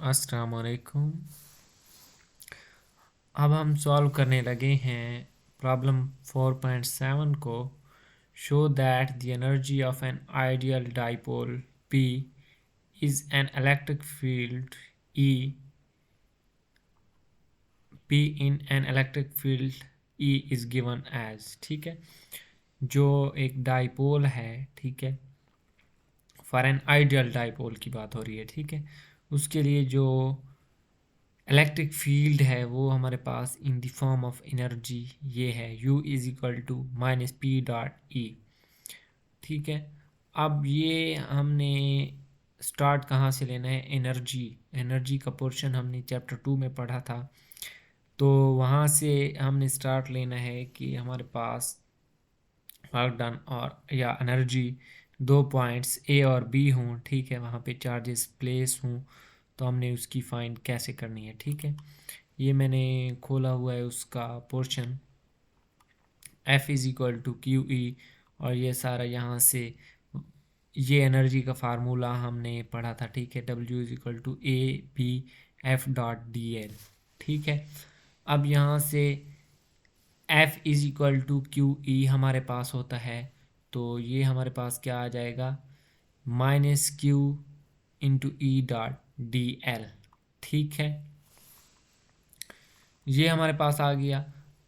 अस्सलाम वालेकुम। अब हम सॉल्व करने लगे हैं प्रॉब्लम 4.7 को। Show that the energy of an ideal dipole P is an electric field E P in an electric field E is given as. ठीक है, जो एक डाइपोल है, ठीक है, फॉर एन आइडियल डाइपोल की बात हो रही है। ठीक है, उसके लिए जो इलेक्ट्रिक फील्ड है वो हमारे पास in the form of energy ये है U is equal to minus P dot E. ठीक है, अब ये हमने स्टार्ट कहाँ से लेना है? एनर्जी। एनर्जी का पोर्शन हमने चैप्टर 2 में पढ़ा था, तो वहाँ से हमने स्टार्ट लेना है कि हमारे पास वर्क डन और या एनर्जी दो पॉइंट्स ए और बी हों। ठीक है, वहाँ पे चार्जेस प्लेस हों, तो हमने उसकी फाइंड कैसे करनी है। ठीक है, ये मैंने खोला हुआ है उसका portion F is equal to Q E, और ये सारा यहाँ से ये एनर्जी का फार्मूला हमने पढ़ा था। ठीक है, W is equal to A B F dot D L. ठीक है, अब यहाँ से F is equal to Q E हमारे पास होता है, तो ये हमारे पास क्या आ जाएगा? Minus Q into E dot D L. ठीक है, ये हमारे पास आ गया।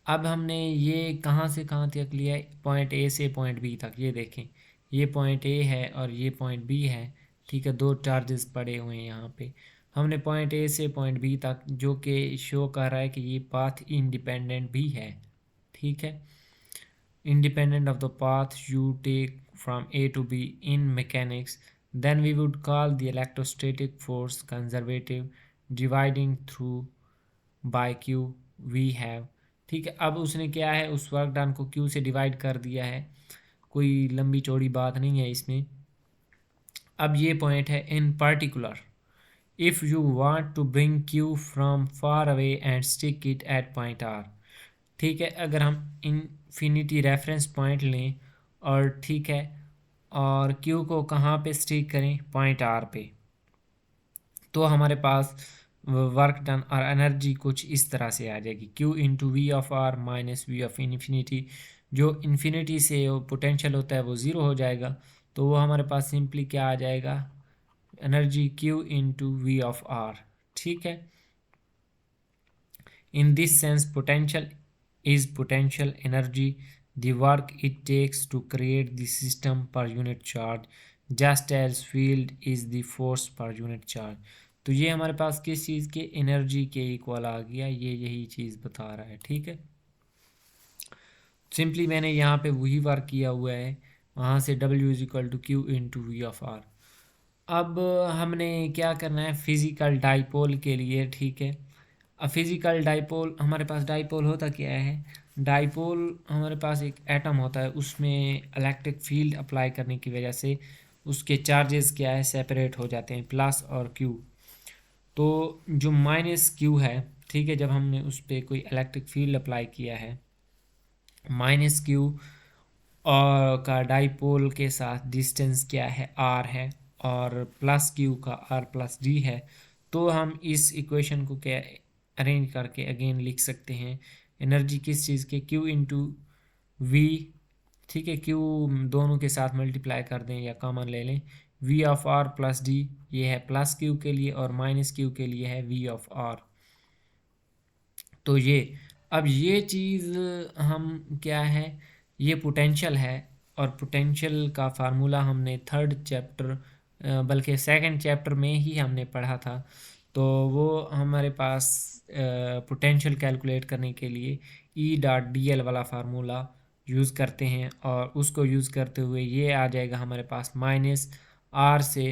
अब हमने ये कहाँ से कहाँ तक लिया है? पॉइंट ए से पॉइंट बी तक। ये देखें, ये पॉइंट ए है और ये पॉइंट बी है। ठीक है, दो चार्जेस पड़े हुए हैं यहाँ पे। हमने पॉइंट ए से पॉइंट बी तक, जो कि शो कर रहा है कि ये पाथ इंडिपेंडेंट भी है। ठीक है, independent of the path you take from A to B in mechanics, then we would call the electrostatic force conservative dividing through by Q we have। ठीक है, अब उसने क्या है, उस वर्क डन को Q से डिवाइड कर दिया है, कोई लंबी चौड़ी बात नहीं है इसमें। अब ये पॉइंट है in particular, if you want to bring Q from far away and stick it at point R। ठीक है, अगर हम इन्फिनिटी रेफरेंस पॉइंट लें और ठीक है, और Q को कहाँ पे स्टिक करें? पॉइंट R पे, तो हमारे पास वर्क डन और एनर्जी कुछ इस तरह से आ जाएगी, Q into V of R minus V of infinity. जो इन्फिनिटी से पोटेंशियल होता है वो ज़ीरो हो जाएगा, तो वो हमारे पास सिंपली क्या आ जाएगा? Energy Q into V of R. ठीक है, in this sense potential is potential energy, the work it takes to create the system per unit charge, just as field is the force per unit charge। तो ये हमारे पास किस चीज़ के? Energy के equal आ गया, ये यही चीज़ बता रहा है। ठीक है, सिंपली मैंने यहाँ पे वही वर्क किया हुआ है, वहाँ से W is equal to Q into V of R. अब हमने क्या करना है फिज़िकल डाइपोल के लिए? ठीक है, अब फिज़िकल डाइपोल, हमारे पास डाइपोल होता क्या है? डाइपोल हमारे पास एक एटम होता है, उसमें इलेक्ट्रिक फील्ड अप्लाई करने की वजह से उसके चार्जेस क्या है? सेपरेट हो जाते हैं, प्लस और क्यू। तो जो माइनस क्यू है, ठीक है, जब हमने उस पर कोई इलेक्ट्रिक फील्ड अप्लाई किया है, माइनस क्यू और का डाइपोल के साथ डिस्टेंस क्या है? आर है, और प्लस क्यू का आर प्लस डी है। तो हम इस इक्वेशन को क्या अरेंज करके अगेन लिख सकते हैं, एनर्जी किस चीज़ के? Q into V. ठीक है, क्यू दोनों के साथ मल्टीप्लाई कर दें या कॉमन ले लें, V of R plus D, ये है प्लस क्यू के लिए, और माइनस क्यू के लिए है वी ऑफ आर। तो ये, अब ये चीज़ हम क्या है, ये पोटेंशियल है, और पोटेंशियल का फार्मूला हमने थर्ड चैप्टर बल्कि सेकंड चैप्टर में ही हमने पढ़ा था। तो वो हमारे पास पोटेंशियल कैलकुलेट करने के लिए ई डॉट डी एल वाला फार्मूला यूज़ करते हैं, और उसको यूज़ करते हुए ये आ जाएगा हमारे पास माइनस आर से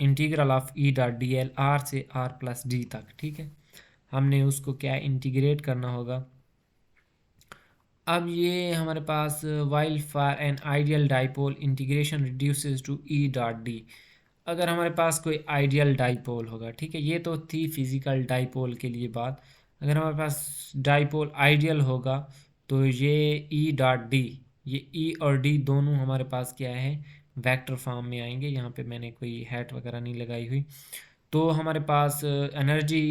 integral of E dot D L R से आर प्लस डी तक। ठीक है, हमने उसको क्या इंटीग्रेट करना होगा। अब ये हमारे पास while for an ideal dipole integration reduces to E dot D. अगर हमारे पास कोई आइडियल डाइपोल होगा, ठीक है, ये तो थी फिजिकल डाइपोल के लिए बात। अगर हमारे पास डाइपोल आइडियल होगा, तो ये ई डॉट डी, ये ई और डी दोनों हमारे पास क्या है? वेक्टर फॉर्म में आएंगे। यहाँ पे मैंने कोई हैट वगैरह नहीं लगाई हुई। तो हमारे पास एनर्जी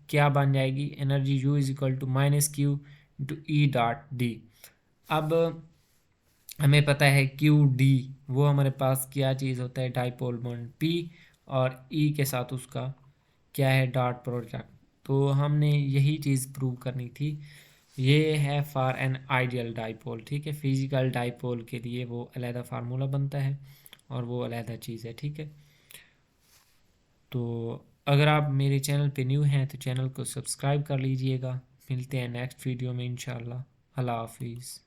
क्या बन जाएगी, energy U is equal to minus Q into E dot D. अब हमें पता है क्यू डी वो हमारे पास क्या चीज़ होता है, डाइपोल मोमेंट पी, और ई के साथ उसका क्या है, डॉट प्रोडक्ट। तो हमने यही चीज़ प्रूव करनी थी। ये है फॉर एन आइडियल डाइपोल, ठीक है। फिजिकल डाइपोल के लिए वो अलहदा फार्मूला बनता है और वो अलहदा चीज़ है, ठीक है। तो अगर आप मेरे चैनल पे न्यू हैं तो चैनल को सब्सक्राइब कर लीजिएगा। मिलते हैं नेक्स्ट वीडियो में इंशाल्लाह। अल्लाह हाफिज़।